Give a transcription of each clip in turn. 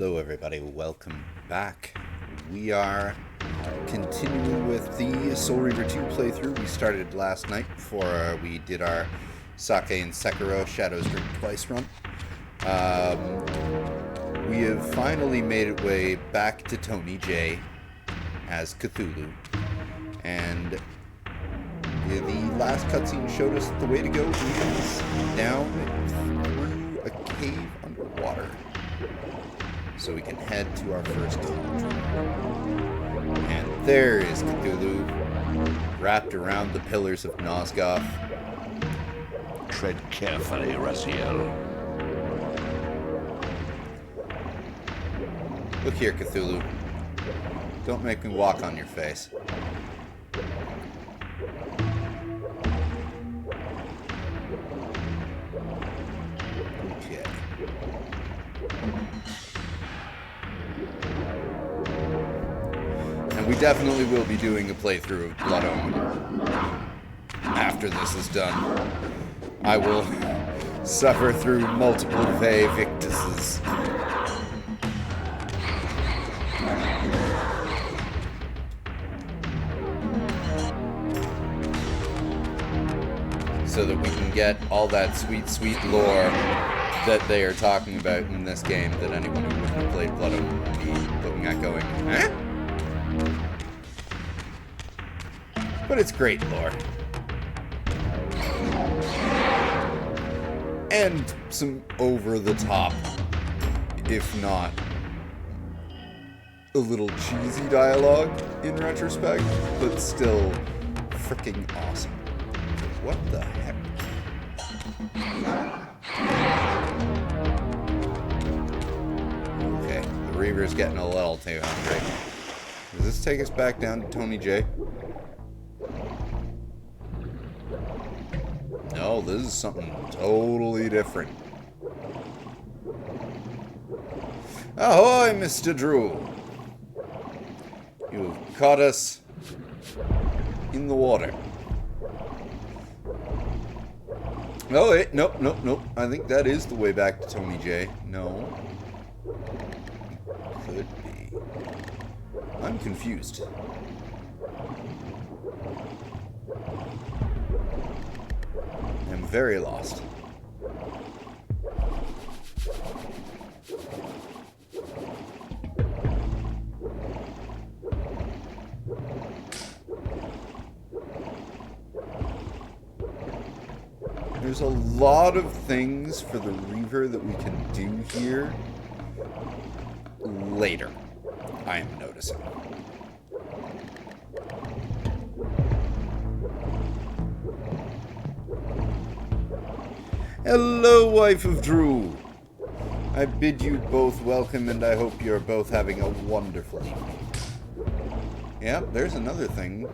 Hello everybody, welcome back. We are continuing with the Soul Reaver 2 playthrough we started last night before we did our Sake and Sekiro Shadows Drink Twice run. We have finally made our way back to Tony J as Cthulhu, and the last cutscene showed us that the way to go is down through a cave underwater, so we can head to our first dungeon. And there is Cthulhu, wrapped around the pillars of Nosgoth. Tread carefully, Raziel. Look here, Cthulhu. Don't make me walk on your face. Okay. And we definitely will be doing a playthrough of Blood Omen after this is done. I will suffer through multiple Victuses. So that we can get all that sweet, sweet lore that they are talking about in this game that anyone who wouldn't have played Blood Omen would be looking at going, eh? But it's great lore. And some over-the-top, if not a little cheesy dialogue in retrospect, but still freaking awesome. What the heck? Okay, the Reaver's getting a little too hungry. Does this take us back down to Tony J? No, this is something totally different. Ahoy, Mr. Drew! You've caught us in the water. Oh, wait, nope. I think that is the way back to Tony J. No. Could be. I'm confused. I'm very lost. There's a lot of things for the Reaver that we can do here later, I am noticing. Hello, wife of Drew. I bid you both welcome, and I hope you're both having a wonderful evening. Yep, there's another thing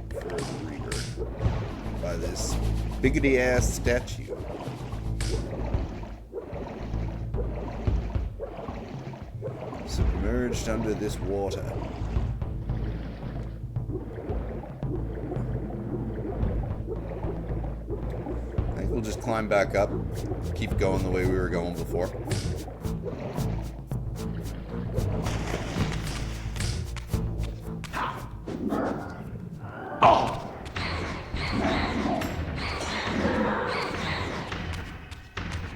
for the Reaver by this biggity-ass statue. Submerged under this water. I think we'll just climb back up, keep going the way we were going before.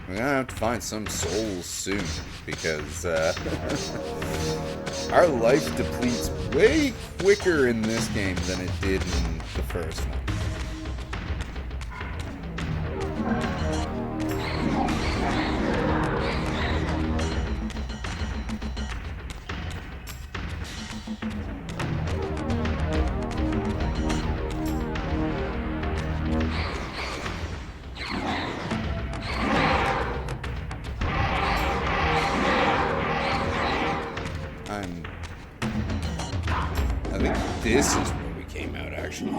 We're gonna have to find some souls soon, because our life depletes way quicker in this game than it did in the first one. I think this is where we came out, actually.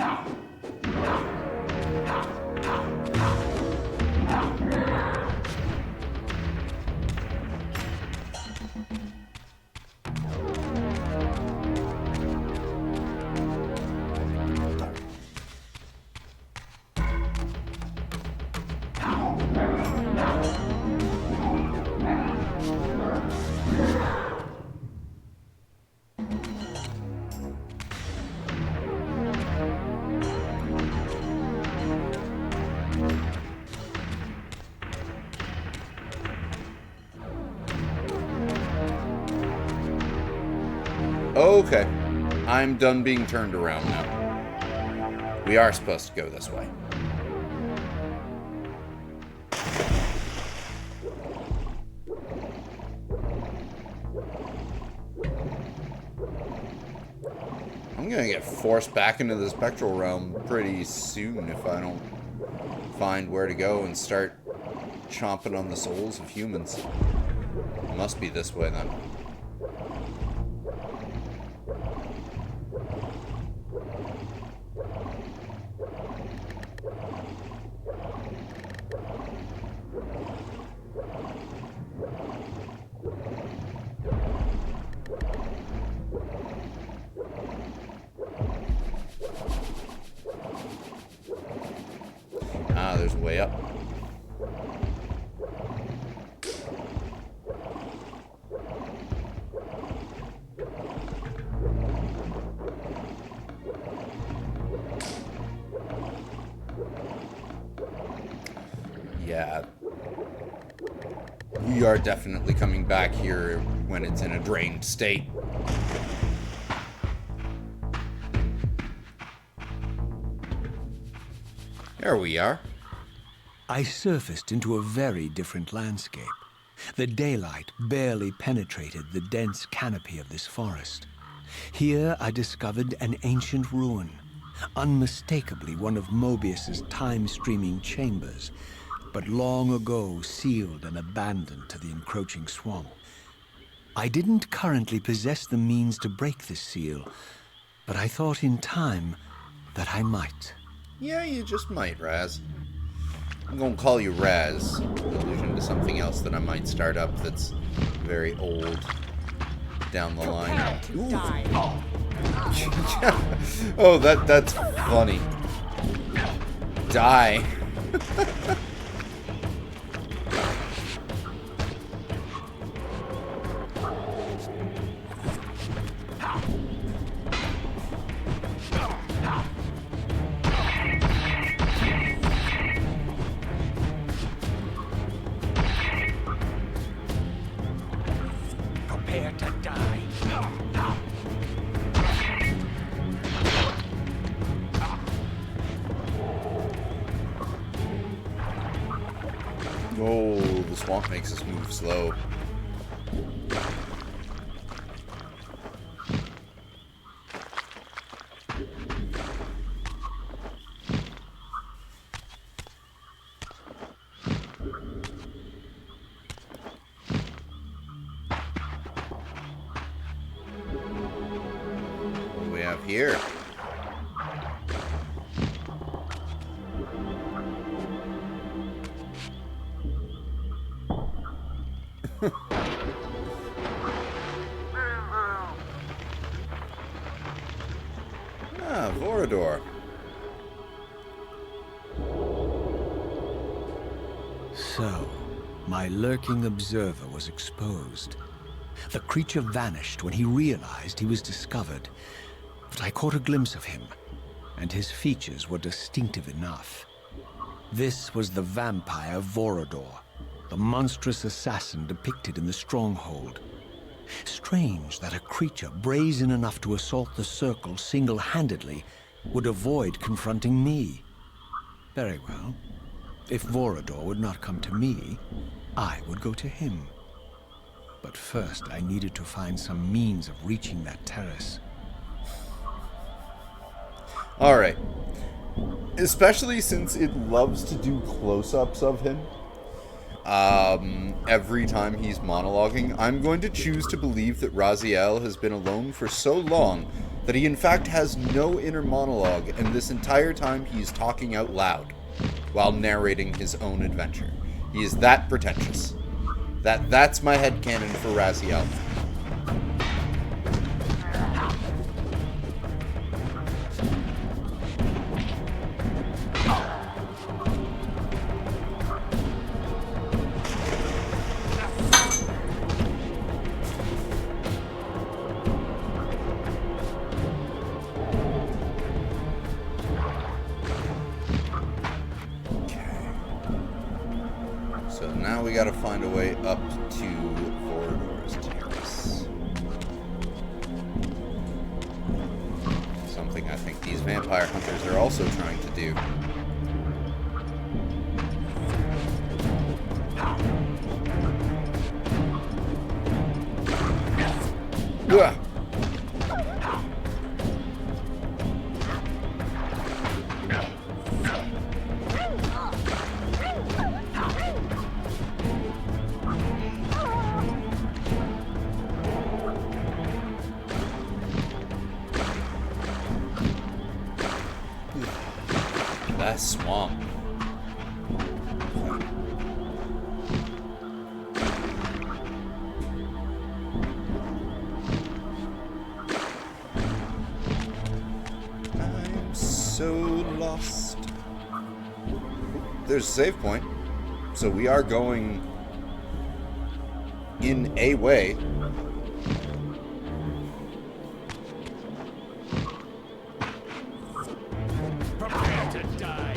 Okay. I'm done being turned around now. We are supposed to go this way. I'm gonna get forced back into the spectral realm pretty soon if I don't find where to go and start chomping on the souls of humans. Must be this way then. Ah, there's a way up. Yeah. We are definitely coming back here when it's in a drained state. There we are. I surfaced into a very different landscape. The daylight barely penetrated the dense canopy of this forest. Here I discovered an ancient ruin, unmistakably one of Mobius's time-streaming chambers, but long ago sealed and abandoned to the encroaching swamp. I didn't currently possess the means to break this seal, but I thought in time that I might. Yeah, you just might, Raz. I'm gonna call you Raz, in allusion to something else that I might start up that's very old down the line. Ooh. Oh, that's funny. Die. Prepare to die. Oh, the swamp makes us move slow. What do we have here? Ah, Vorador. So, my lurking observer was exposed. The creature vanished when he realized he was discovered, but I caught a glimpse of him, and his features were distinctive enough. This was the vampire Vorador, the monstrous assassin depicted in the stronghold. Strange that a creature brazen enough to assault the Circle single-handedly would avoid confronting me. Very well. If Vorador would not come to me, I would go to him. But first, I needed to find some means of reaching that terrace. Alright. Especially since it loves to do close-ups of him. Every time he's monologuing, I'm going to choose to believe that Raziel has been alone for so long that he in fact has no inner monologue, and this entire time he's talking out loud while narrating his own adventure. He is that pretentious. That's my headcanon for Raziel. So now we gotta find a way up to Vorador's terrace. something I think these vampire hunters are also trying to do. Ugh. That swamp. I'm so lost. There's a save point. So we are going in a way. Prepare to die.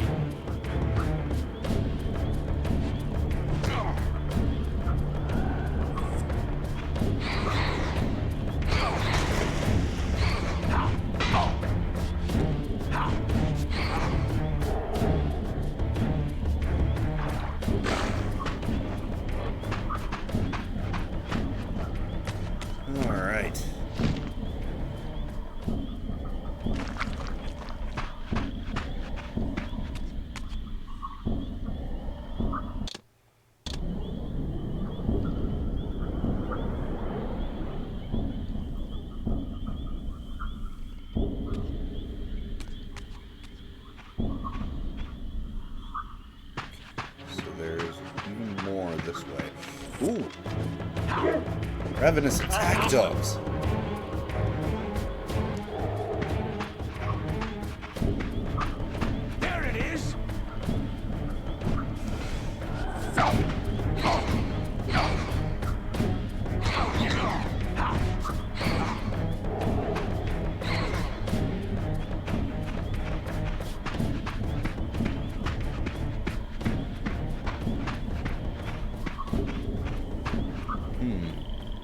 All right. So there's even more this way. Ooh. Ravenous attack dogs. There it is.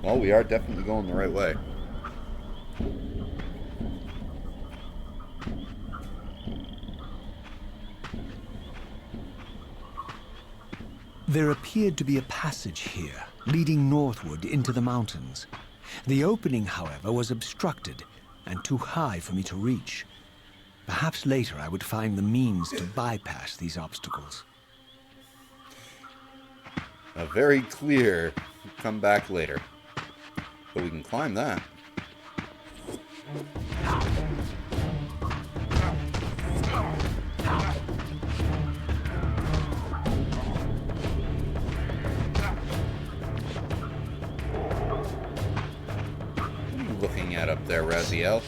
Well, we are definitely going the right way. There appeared to be a passage here, leading northward into the mountains. The opening, however, was obstructed and too high for me to reach. Perhaps later I would find the means to bypass these obstacles. A very clear come back later. But we can climb that. What are you looking at up there, Raziel?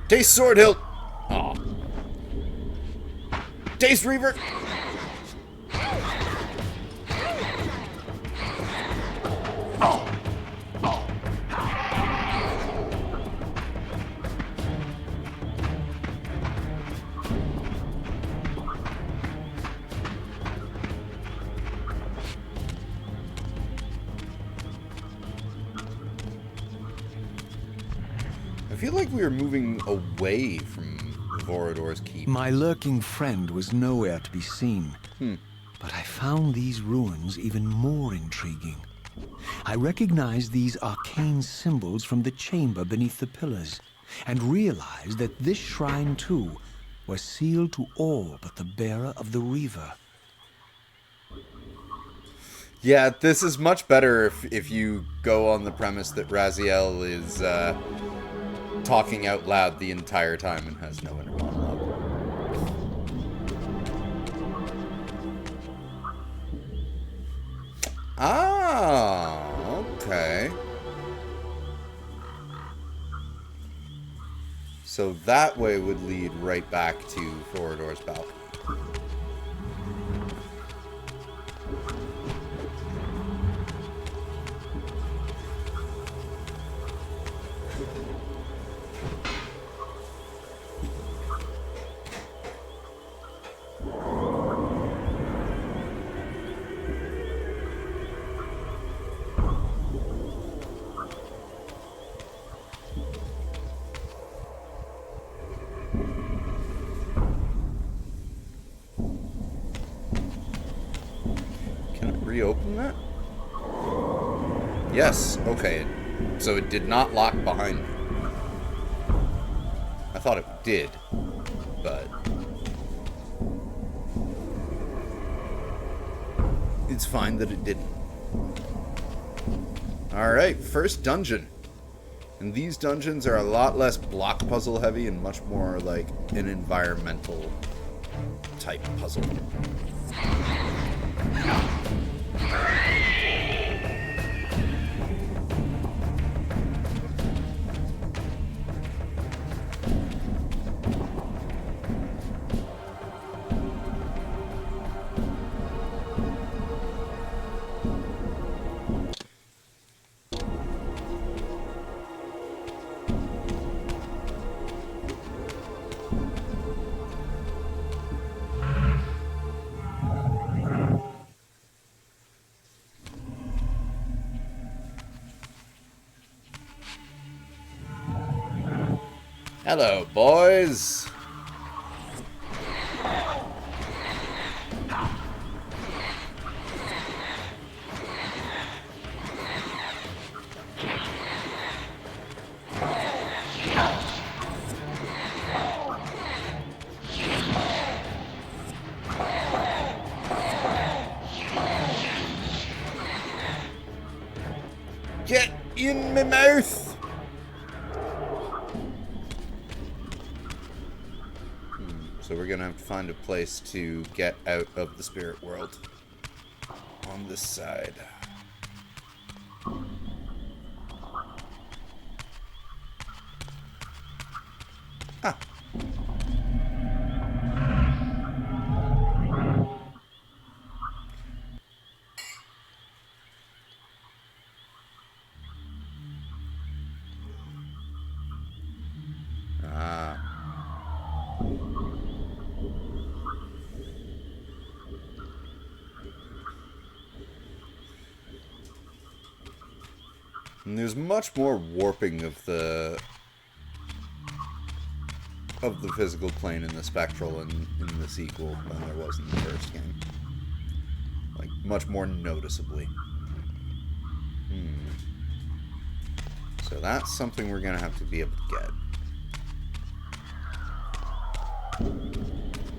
Taste sword hilt. Aw. Taste Reaver. I feel like we are moving away from Vorador's keep. My lurking friend was nowhere to be seen. But I found these ruins even more intriguing. I recognized these arcane symbols from the chamber beneath the pillars, and realized that this shrine, too, was sealed to all but the bearer of the Reaver. Yeah, this is much better if you go on the premise that Raziel is talking out loud the entire time and has no inner monologue. Ah, okay. So that way would lead right back to Vorador's balcony. reopen that? Yes, okay. So it did not lock behind me. I thought it did, but... it's fine that it didn't. Alright, first dungeon. And these dungeons are a lot less block puzzle heavy and much more like an environmental type puzzle. Hello, boys. Get in my mouth. So we're gonna have to find a place to get out of the spirit world on this side. Ah. And there's much more warping of the physical plane in the spectral and in the sequel than there was in the first game. Like, much more noticeably. So that's something we're gonna have to be able to get.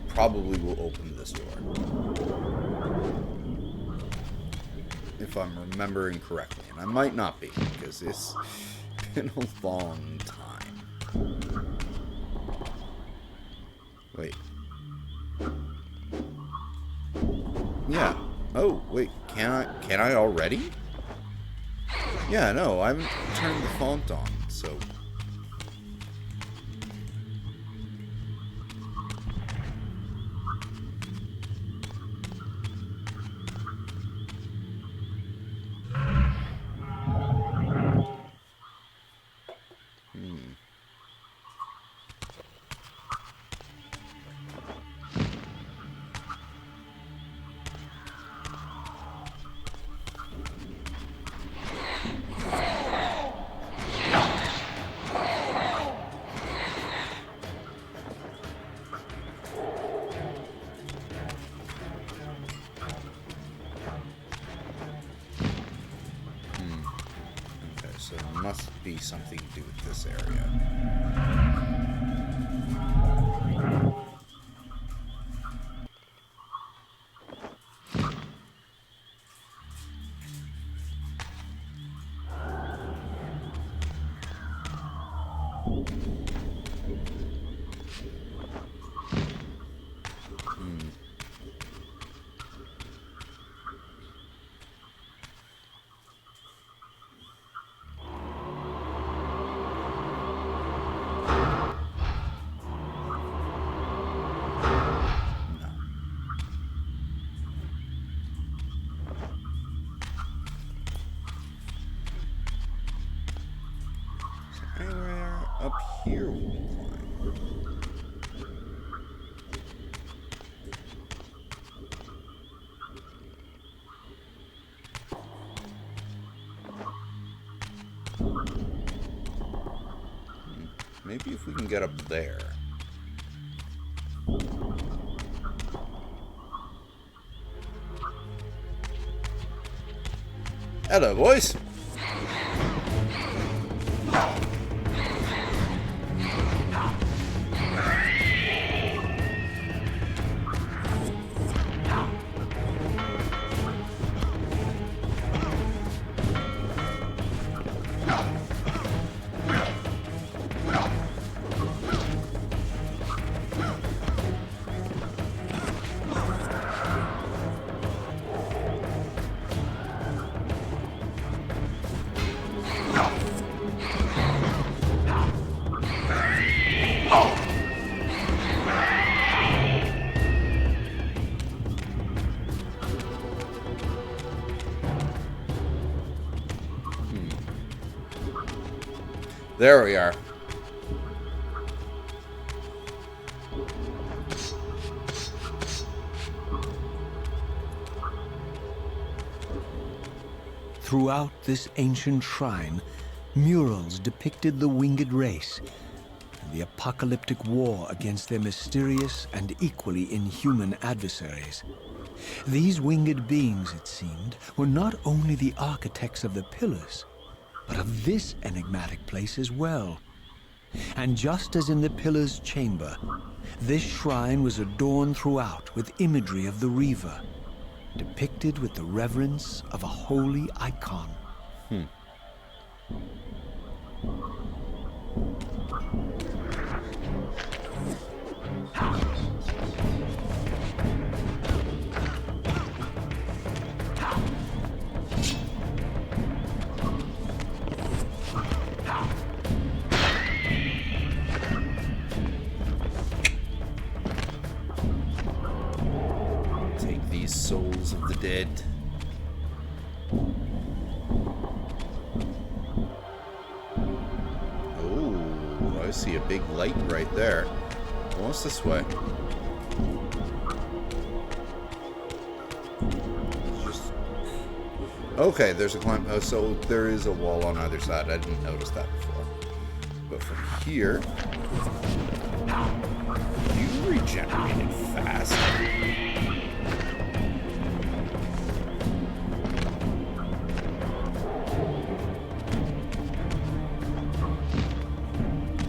Probably will open this door. If I'm remembering correctly. And I might not be, because it's been a long time. Wait. Yeah. Oh, wait. Can I already? Yeah, no, I haven't turned the font on, so... So it must be something to do with this area. Anywhere up here we can climb. Maybe if we can get up there. Hello, boys. There we are. Throughout this ancient shrine, murals depicted the winged race and the apocalyptic war against their mysterious and equally inhuman adversaries. These winged beings, it seemed, were not only the architects of the pillars, but of this enigmatic place as well. And just as in the pillar's chamber, this shrine was adorned throughout with imagery of the Reaver, depicted with the reverence of a holy icon. Take these souls of the dead. Oh, I see a big light right there. What's this way? Just... Okay, there's a climb. Oh, so there is a wall on either side. I didn't notice that before. But from here, you regenerated fast.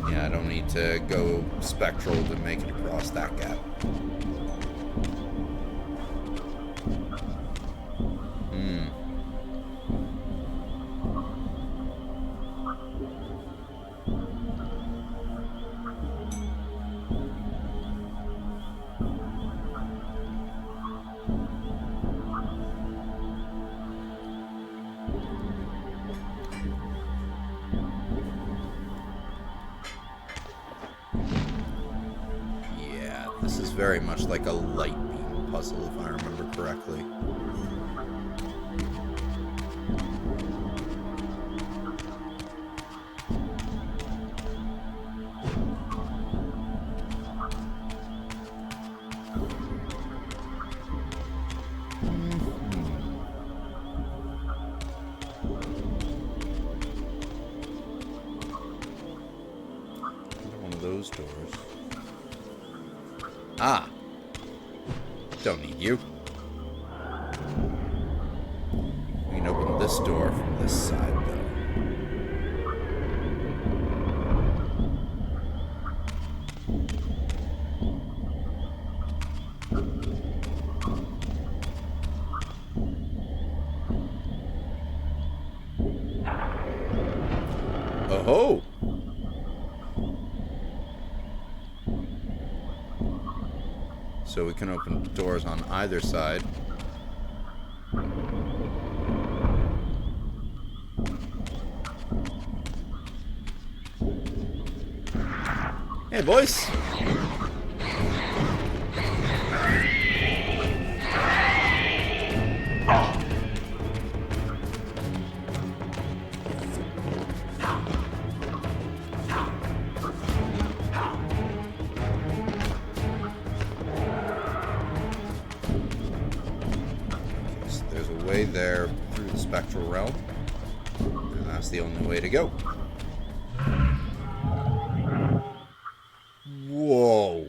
Yeah, I don't need to go spectral to make it across that gap. This is very much like a light beam puzzle, if I remember correctly. One of those doors. Ah. Don't need you. We can open this door from this side, though. Oh-ho! So we can open doors on either side. Hey, boys! Way there through the spectral realm, and that's the only way to go. Whoa.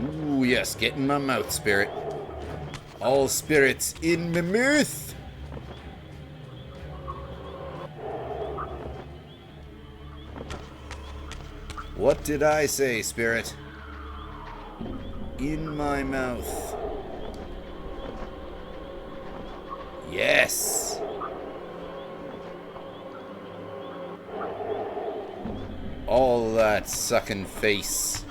Ooh, yes, get in my mouth, spirit. All spirits in my mouth. What did I say, spirit? In my mouth. Yes. All that sucking face.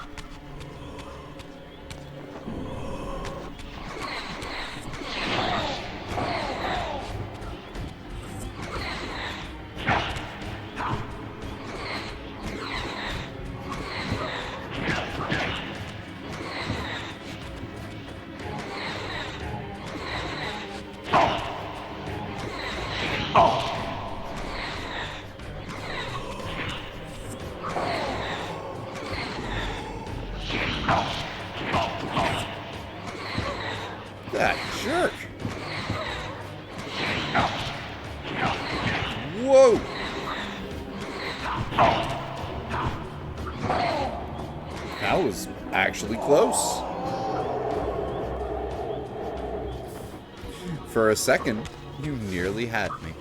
That jerk. Whoa. That was actually close. For a second, you nearly had me.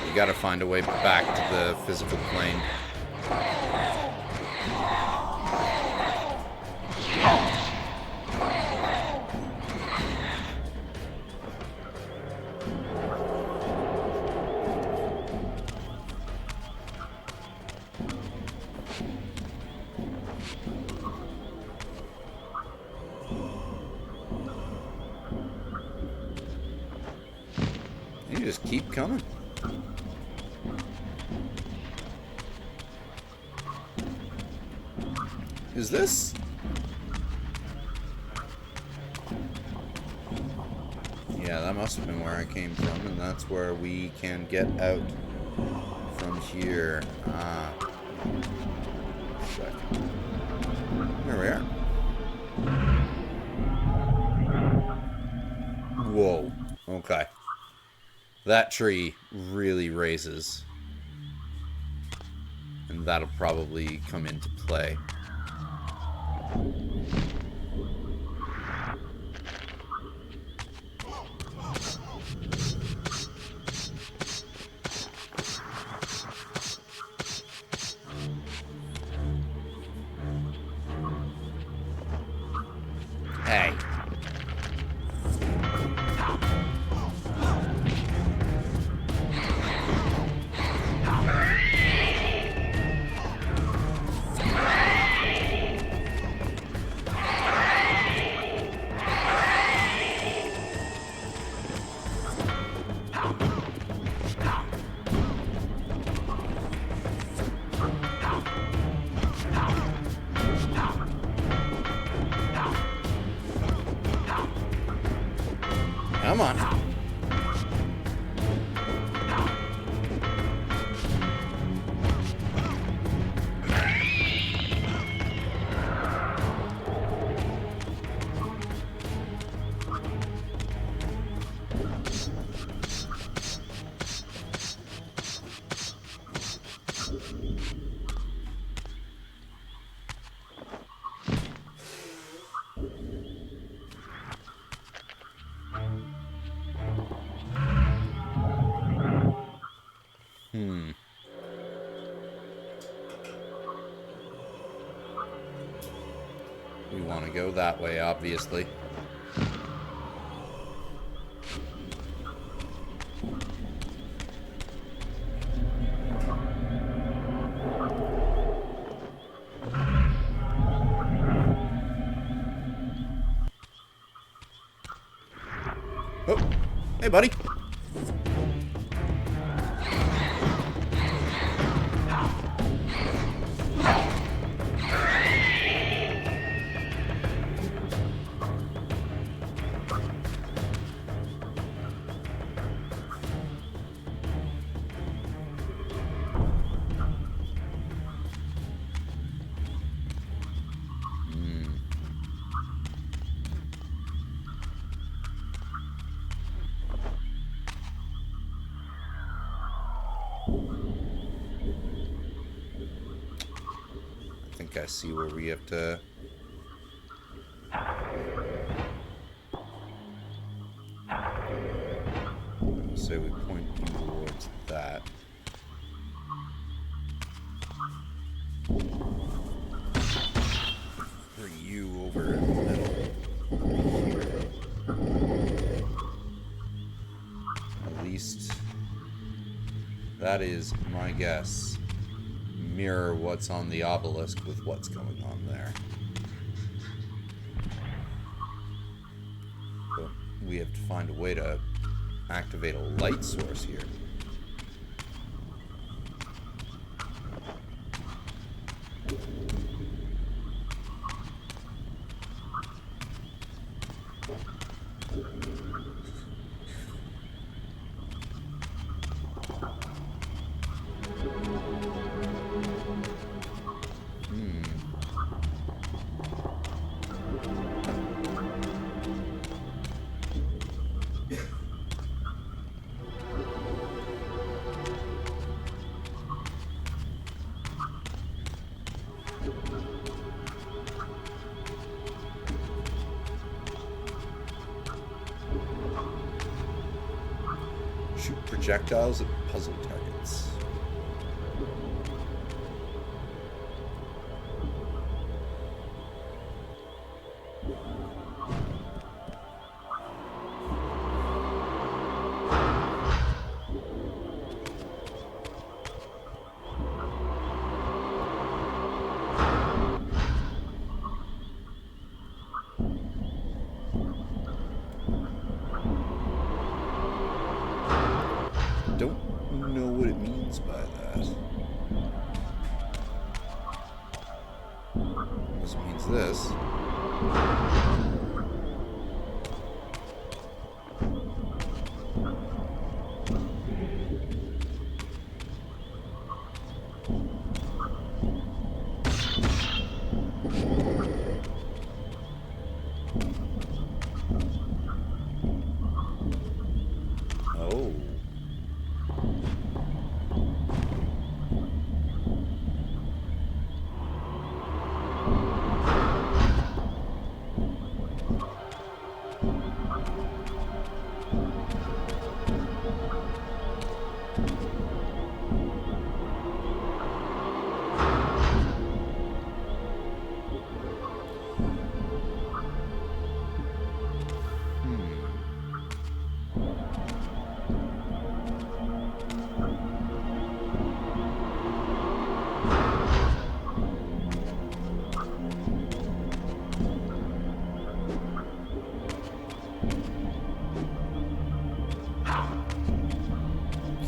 You gotta find a way back to the physical plane. You just keep coming. Is this? Yeah, that must have been where I came from, and that's where we can get out from here. Ah. Second. There we are. Whoa. Okay. That tree really raises. And that'll probably come into play. Hey. Come on. We want to go that way, obviously. Oh, hey, buddy. I think I see where we have to... So we point towards that. Bring you over in the middle here. At least that is my guess. Mirror what's on the obelisk with what's going on there. But we have to find a way to activate a light source here. Shoot projectiles at puzzle targets. Don't know what it means by that. This means this. Oh.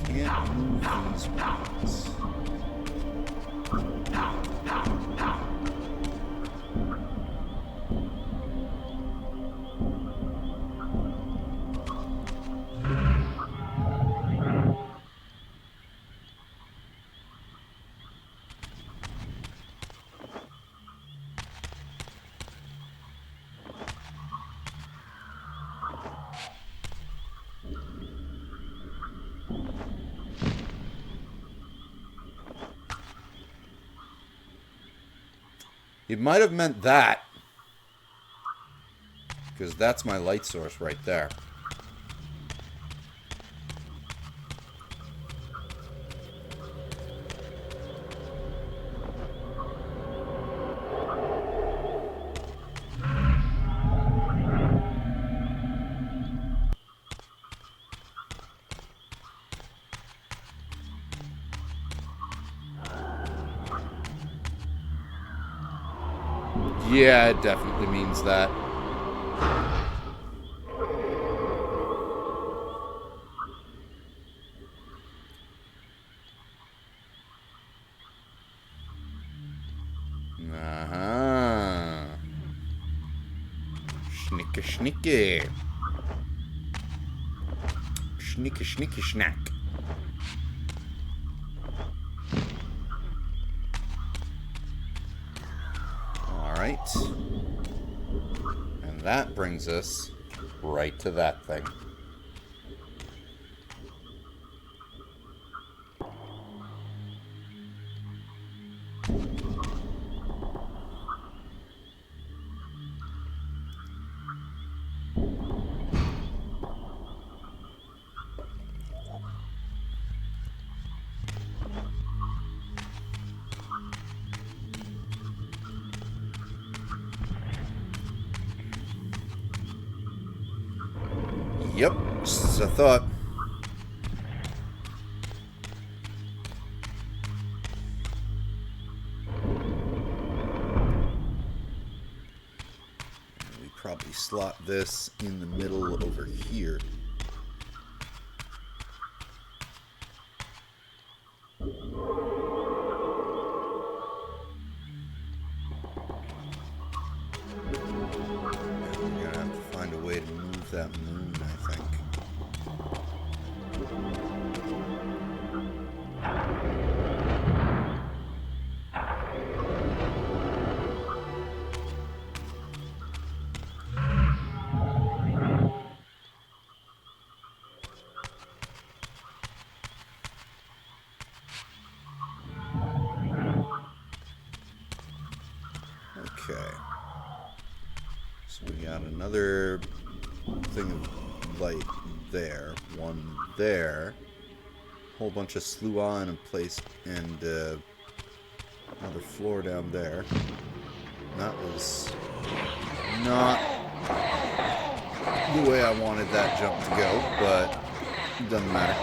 Can't move these ones. It might have meant that, because that's my light source right there. Yeah, it definitely means that. Uh-huh. Schnicke schnicke. Schnicke schnicke schnack. Alright. And that brings us right to that thing. Yep, just as I thought. We probably slot this in the middle over here. That moon, I think. Okay. So we got another thing of light there, one there, whole bunch of sluagh in a place, and another floor down there. That was not the way I wanted that jump to go, but it doesn't matter.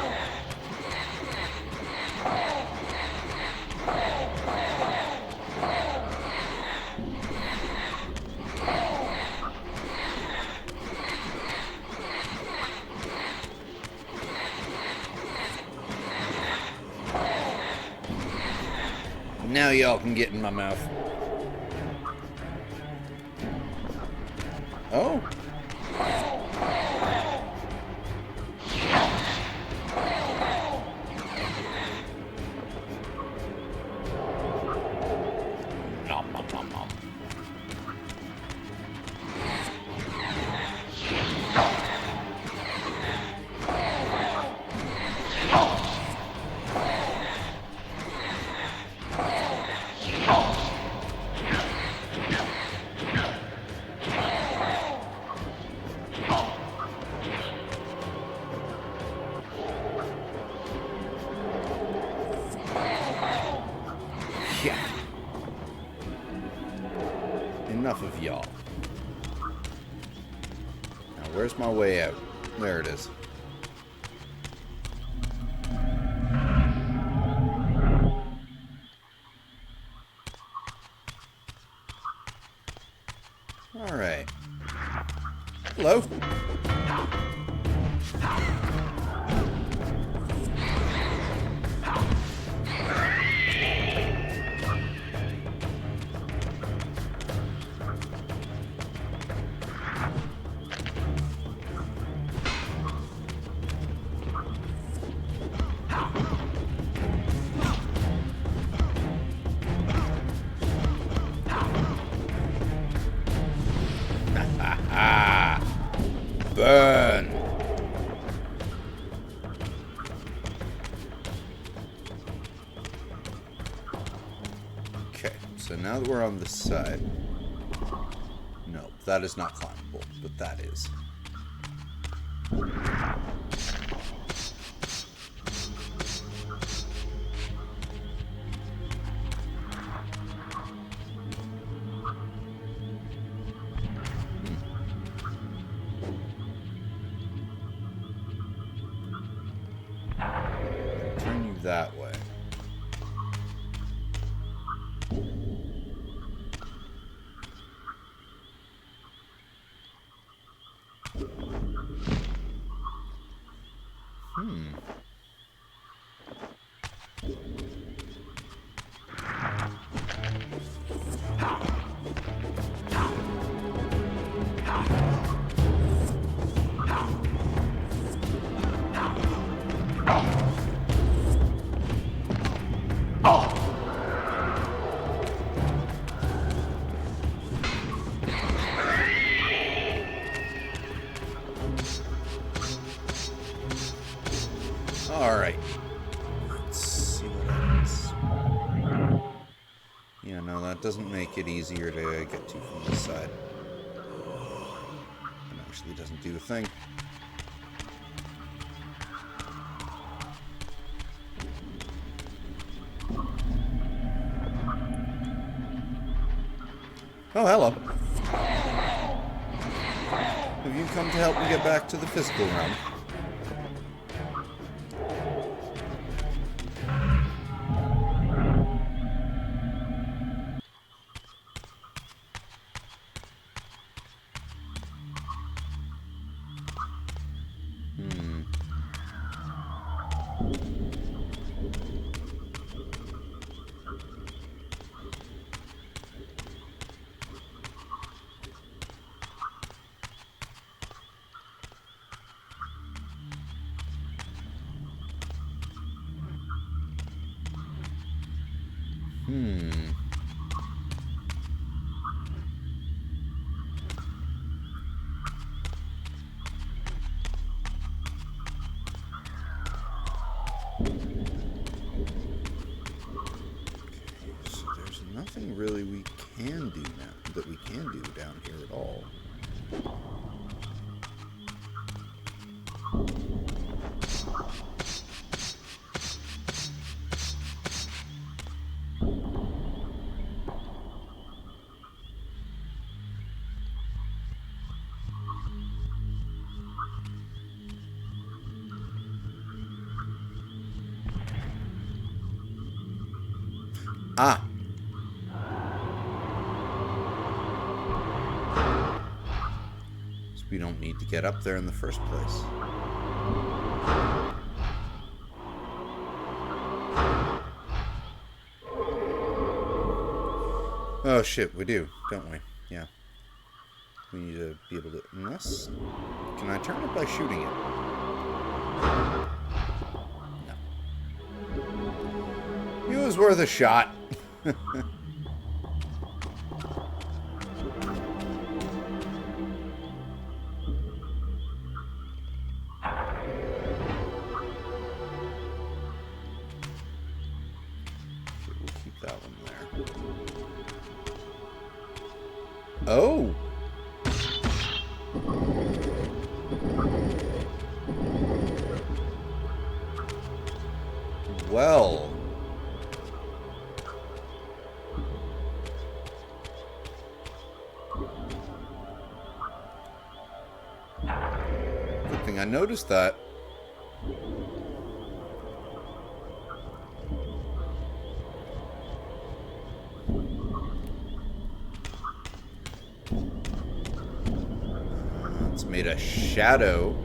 Now y'all can get in my mouth. Oh. Nom, nom, nom, nom. Yeah. Enough of y'all. Now, where's my way out? There it is. All right. Hello. Burn! Okay, so now that we're on this side... No, that is not climbable, but that is. Turn you that way. Alright. Let's see what happens. Yeah, no, that doesn't make it easier to get to from this side. It actually doesn't do a thing. Oh, hello. Have you come to help me get back to the physical realm? So there's nothing really we can do now that we can do down here at all. Ah! So we don't need to get up there in the first place. Oh shit, we do, don't we? Yeah. We need to be able to... Unless... Can I turn it by shooting it? No. It was worth a shot. Oh! Well... Good thing I noticed that. It's made a shadow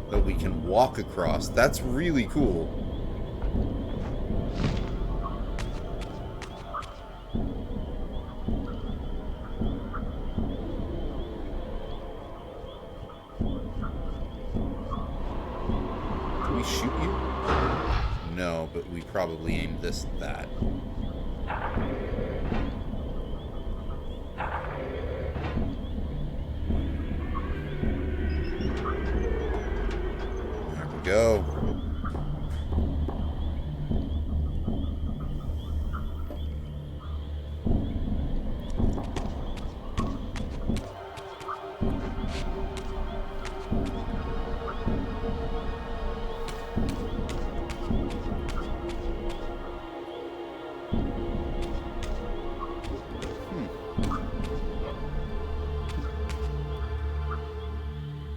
that we can walk across. That's really cool. Can we shoot you? No, but we probably aim this at that. Go.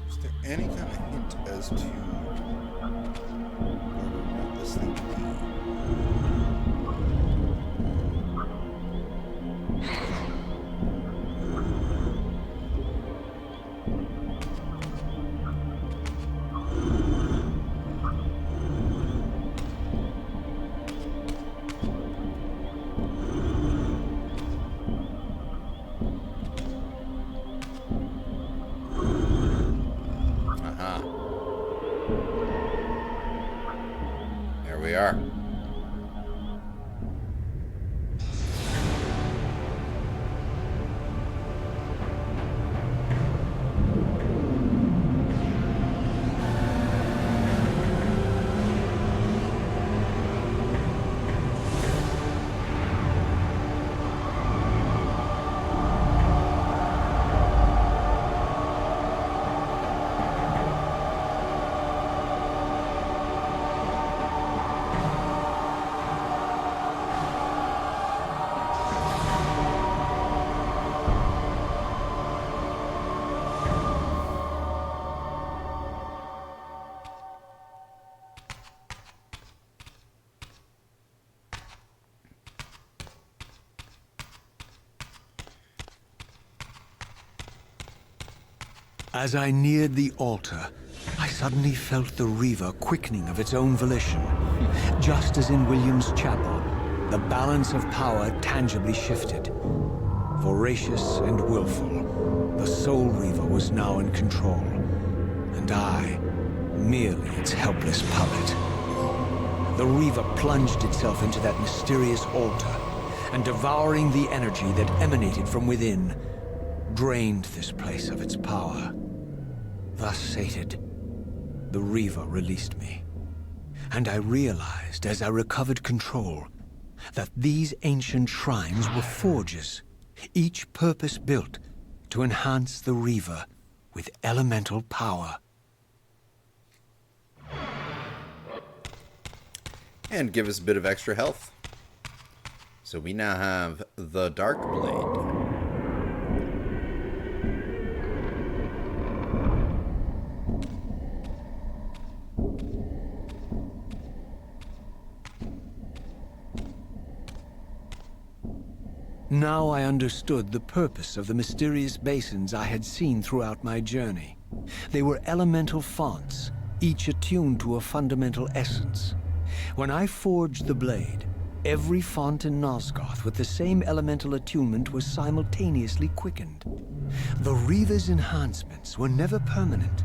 Is there any kind of hint as to this thing to be? There we are. As I neared the altar, I suddenly felt the Reaver quickening of its own volition. Just as in William's chapel, the balance of power tangibly shifted. Voracious and willful, the Soul Reaver was now in control, and I, merely its helpless puppet. The Reaver plunged itself into that mysterious altar, and devouring the energy that emanated from within, drained this place of its power. Thus sated, the Reaver released me, and I realized as I recovered control that these ancient shrines were forges, each purpose-built to enhance the Reaver with elemental power. And give us a bit of extra health. So we now have the Dark Blade. Now I understood the purpose of the mysterious basins I had seen throughout my journey. They were elemental fonts, each attuned to a fundamental essence. When I forged the blade, every font in Nosgoth with the same elemental attunement was simultaneously quickened. The Reaver's enhancements were never permanent,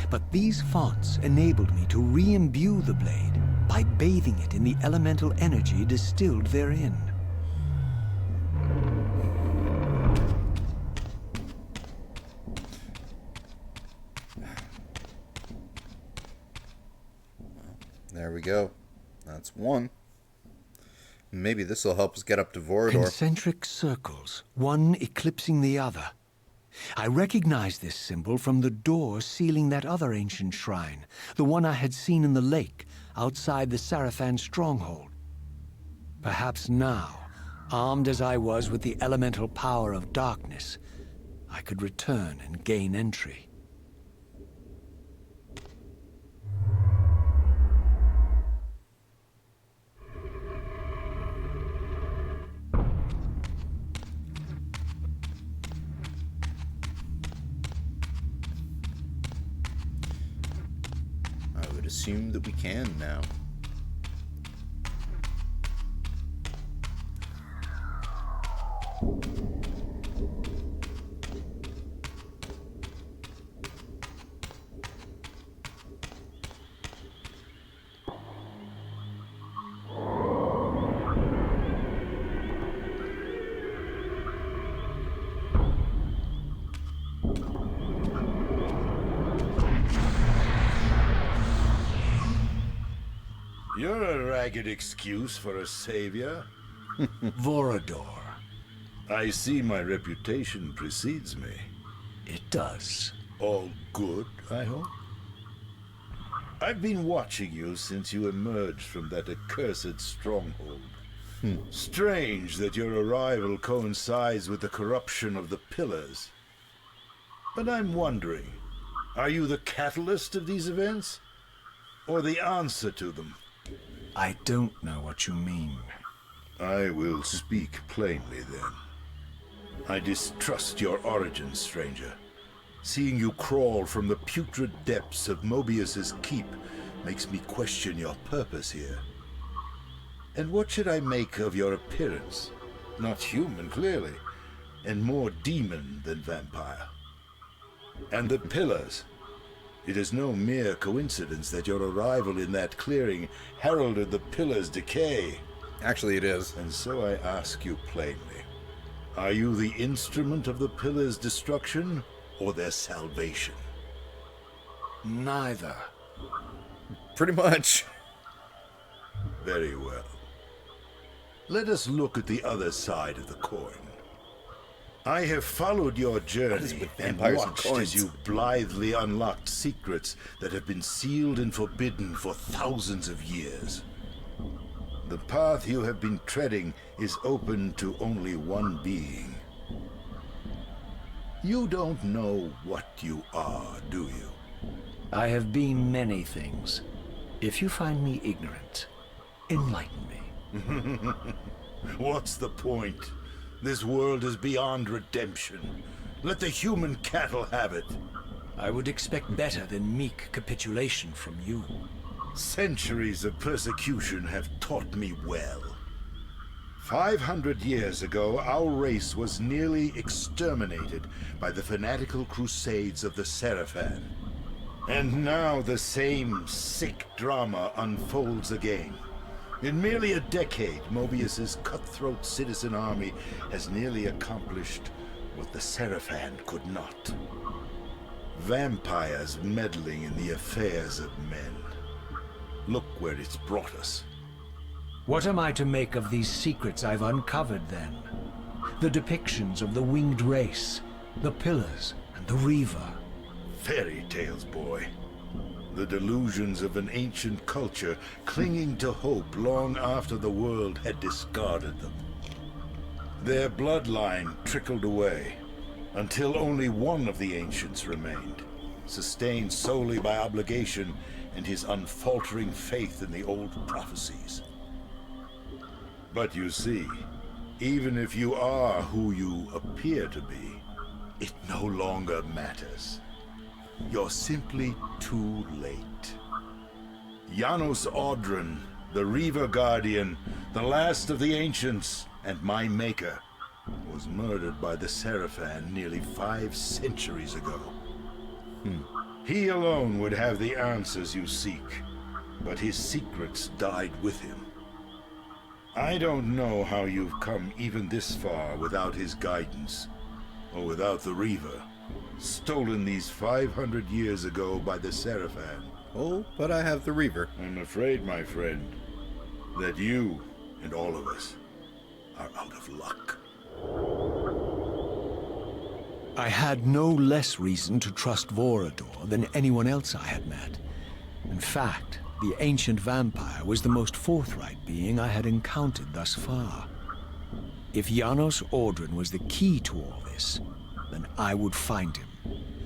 but these fonts enabled me to re-imbue the blade by bathing it in the elemental energy distilled therein. There we go. That's one. Maybe this will help us get up to Vorador. Concentric circles, one eclipsing the other. I recognized this symbol from the door sealing that other ancient shrine, the one I had seen in the lake outside the Sarafan stronghold. Perhaps now, armed as I was with the elemental power of darkness, I could return and gain entry. Assume that we can now. You're a ragged excuse for a savior. Vorador. I see my reputation precedes me. It does. All good, I hope? I've been watching you since you emerged from that accursed stronghold. Strange that your arrival coincides with the corruption of the Pillars. But I'm wondering, are you the catalyst of these events? Or the answer to them? I don't know what you mean. I will speak plainly then. I distrust your origins, stranger. Seeing you crawl from the putrid depths of Mobius's keep makes me question your purpose here. And what should I make of your appearance? Not human, clearly, and more demon than vampire. And the Pillars. It is no mere coincidence that your arrival in that clearing heralded the Pillars' decay. Actually, it is. And so I ask you plainly, are you the instrument of the Pillars' destruction or their salvation? Neither. Pretty much. Very well. Let us look at the other side of the coin. I have followed your journey with and vampires and watched coins? as you blithely unlocked secrets that have been sealed and forbidden for thousands of years. The path you have been treading is open to only one being. You don't know what you are, do you? I have been many things. If you find me ignorant, enlighten me. What's the point? This world is beyond redemption. Let the human cattle have it. I would expect better than meek capitulation from you. Centuries of persecution have taught me well. 500 years ago, our race was nearly exterminated by the fanatical crusades of the Seraphan. And now the same sick drama unfolds again. In merely a decade, Mobius's cutthroat citizen army has nearly accomplished what the Seraphan could not. Vampires meddling in the affairs of men. Look where it's brought us. What am I to make of these secrets I've uncovered, then? The depictions of the winged race, the pillars, and the Reaver. Fairy tales, boy. The delusions of an ancient culture clinging to hope long after the world had discarded them. Their bloodline trickled away, until only one of the ancients remained, sustained solely by obligation and his unfaltering faith in the old prophecies. But you see, even if you are who you appear to be, it no longer matters. You're simply too late. Janos Audron, the Reaver Guardian, the last of the ancients, and my maker, was murdered by the Seraphan nearly 5 centuries ago. He alone would have the answers you seek, but his secrets died with him. I don't know how you've come even this far without his guidance, or without the Reaver, stolen these 500 years ago by the Seraphan. Oh, but I have the Reaver. I'm afraid, my friend, that you and all of us are out of luck. I had no less reason to trust Vorador than anyone else I had met. In fact, the ancient vampire was the most forthright being I had encountered thus far. If Janos Audron was the key to all this, then I would find him,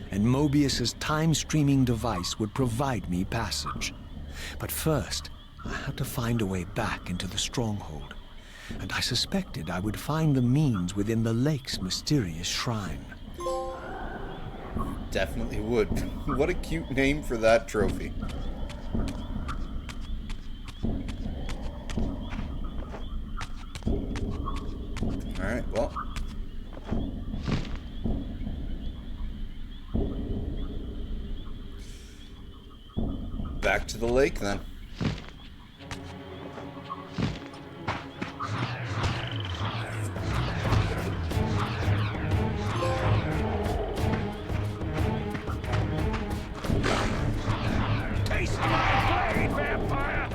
and Mobius's time-streaming device would provide me passage. But first, I had to find a way back into the stronghold, and I suspected I would find the means within the lake's mysterious shrine. Definitely would. What a cute name for that trophy. Alright, well. Back to the lake then. Taste my blade, vampire!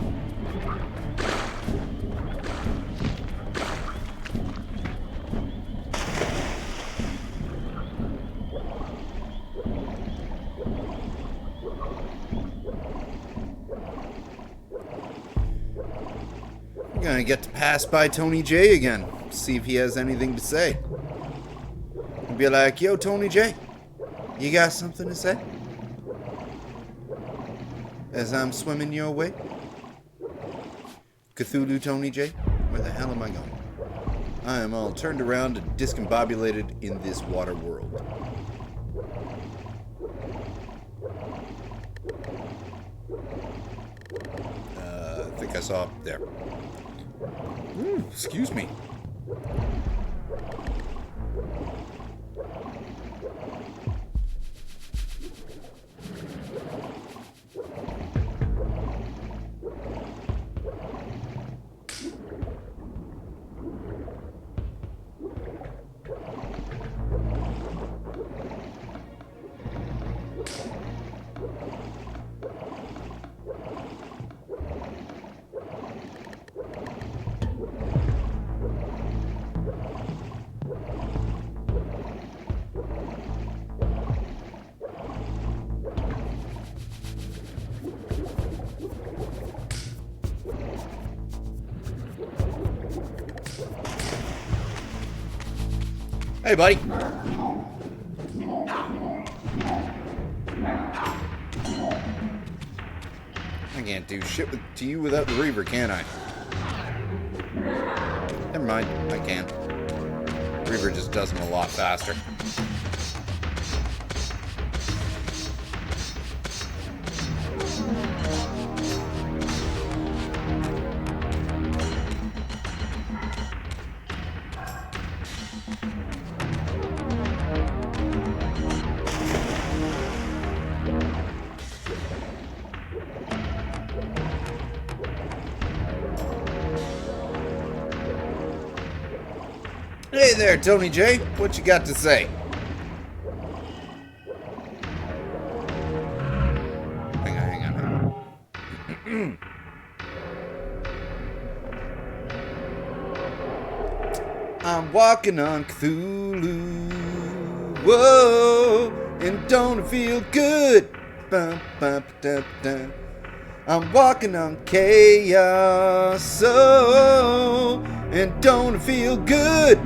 I'm gonna get to pass by Tony J again. See if he has anything to say. And be like, yo, Tony J, you got something to say? As I'm swimming your way? Cthulhu Tony J, where the hell am I going? I am all turned around and discombobulated in this water world. I think I saw up there. Ooh, excuse me. Hey, buddy. I can't do shit to you without the Reaver, can I? Never mind, I can. Reaver just does them a lot faster. Hey there, Tony J. What you got to say? Hang on. I'm walking on Cthulhu. Whoa, and don't it feel good? Bum, bum, da, da. I'm walking on chaos. So, and don't it feel good?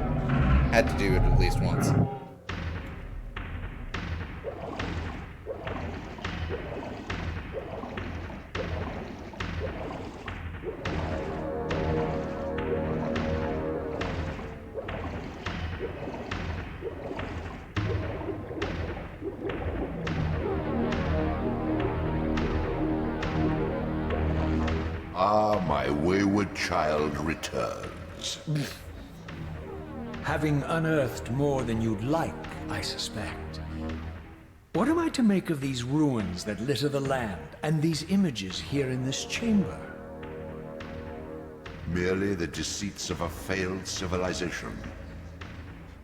Had to do it at least once. Ah, my wayward child returns. Having unearthed more than you'd like, I suspect. What am I to make of these ruins that litter the land, and these images here in this chamber? Merely the deceits of a failed civilization.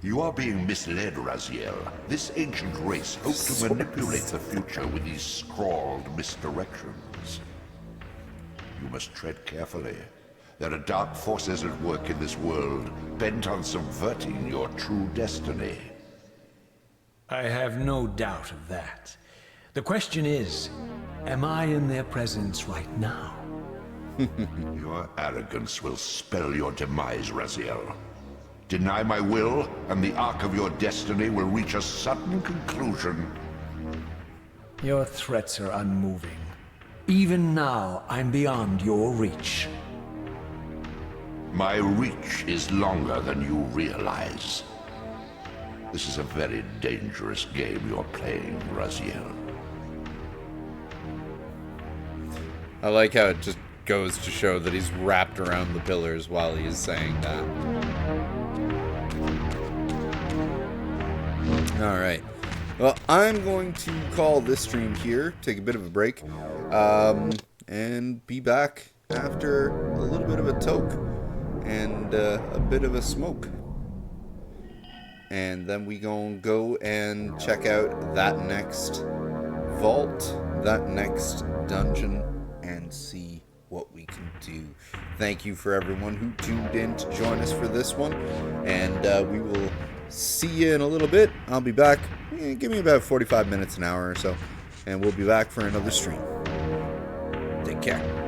You are being misled, Raziel. This ancient race hopes to manipulate the future with these scrawled misdirections. You must tread carefully. There are dark forces at work in this world, bent on subverting your true destiny. I have no doubt of that. The question is, am I in their presence right now? Your arrogance will spell your demise, Raziel. Deny my will, and the arc of your destiny will reach a sudden conclusion. Your threats are unmoving. Even now, I'm beyond your reach. My reach is longer than you realize. This is a very dangerous game you're playing, Raziel. I like how it just goes to show that he's wrapped around the pillars while he's saying that. Alright. Well, I'm going to call this stream here, take a bit of a break, and be back after a little bit of a toke and a bit of a smoke. And then we gonna go and check out that next vault, that next dungeon, and see what we can do. Thank you for everyone who tuned in to join us for this one, and we will see you in a little bit. I'll be back. Give me about 45 minutes, an hour or so, and we'll be back for another stream. Take care.